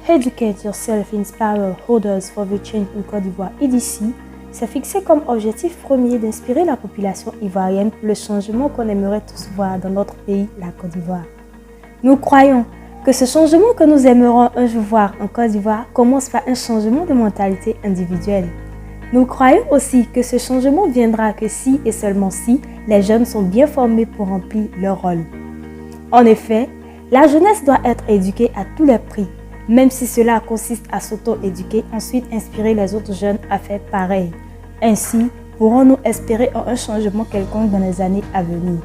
Educate Yourself Inspire Others for the Change in Côte d'Ivoire, EDC, s'est fixé comme objectif premier d'inspirer la population ivoirienne pour le changement qu'on aimerait tous voir dans notre pays, la Côte d'Ivoire. Nous croyons que ce changement que nous aimerions un jour voir en Côte d'Ivoire commence par un changement de mentalité individuelle. Nous croyons aussi que ce changement viendra que si et seulement si les jeunes sont bien formés pour remplir leur rôle. En effet, la jeunesse doit être éduquée à tous les prix, même si cela consiste à s'auto-éduquer, ensuite inspirer les autres jeunes à faire pareil. Ainsi, pourrons-nous espérer en un changement quelconque dans les années à venir.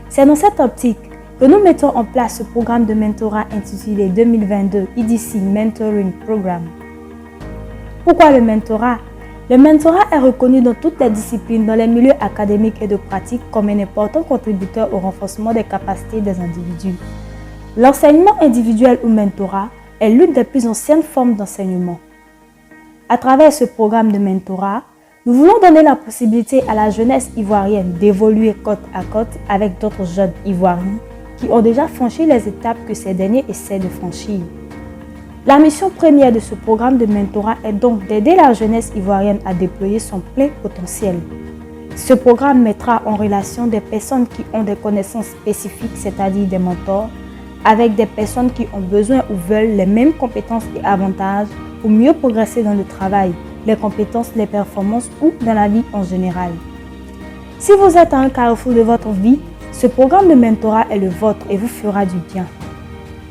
C'est dans cette optique que nous mettons en place ce programme de mentorat intitulé 2022 EDC Mentoring Program. Pourquoi le mentorat? Le mentorat est reconnu dans toutes les disciplines, dans les milieux académiques et de pratique, comme un important contributeur au renforcement des capacités des individus. L'enseignement individuel ou mentorat est l'une des plus anciennes formes d'enseignement. À travers ce programme de mentorat, nous voulons donner la possibilité à la jeunesse ivoirienne d'évoluer côte à côte avec d'autres jeunes ivoiriens qui ont déjà franchi les étapes que ces derniers essaient de franchir. La mission première de ce programme de mentorat est donc d'aider la jeunesse ivoirienne à déployer son plein potentiel. Ce programme mettra en relation des personnes qui ont des connaissances spécifiques, c'est-à-dire des mentors, avec des personnes qui ont besoin ou veulent les mêmes compétences et avantages pour mieux progresser dans le travail, les compétences, les performances ou dans la vie en général. Si vous êtes à un carrefour de votre vie, ce programme de mentorat est le vôtre et vous fera du bien.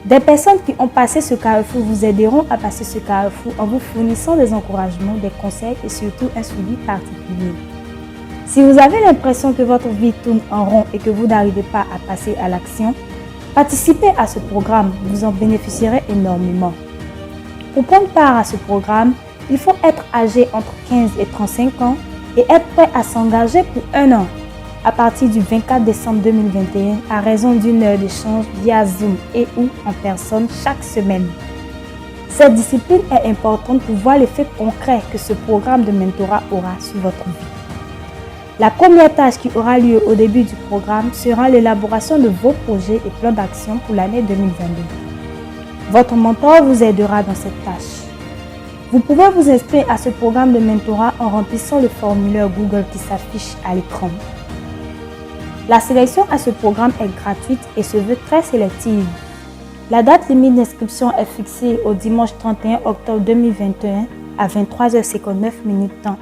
Des personnes qui ont passé ce carrefour vous aideront à passer ce carrefour en vous fournissant des encouragements, des conseils et surtout un suivi particulier. Si vous avez l'impression que votre vie tourne en rond et que vous n'arrivez pas à passer à l'action, participez à ce programme, vous en bénéficierez énormément. Pour prendre part à ce programme, il faut être âgé entre 15 et 35 ans et être prêt à s'engager pour 1 an à partir du 24 décembre 2021 à raison d'1 heure d'échange via Zoom et ou en personne chaque semaine. Cette discipline est importante pour voir l'effet concret que ce programme de mentorat aura sur votre vie. La première tâche qui aura lieu au début du programme sera l'élaboration de vos projets et plans d'action pour l'année 2022. Votre mentor vous aidera dans cette tâche. Vous pouvez vous inscrire à ce programme de mentorat en remplissant le formulaire Google qui s'affiche à l'écran. La sélection à ce programme est gratuite et se veut très sélective. La date limite d'inscription est fixée au dimanche 31 octobre 2021 à 23h59 temps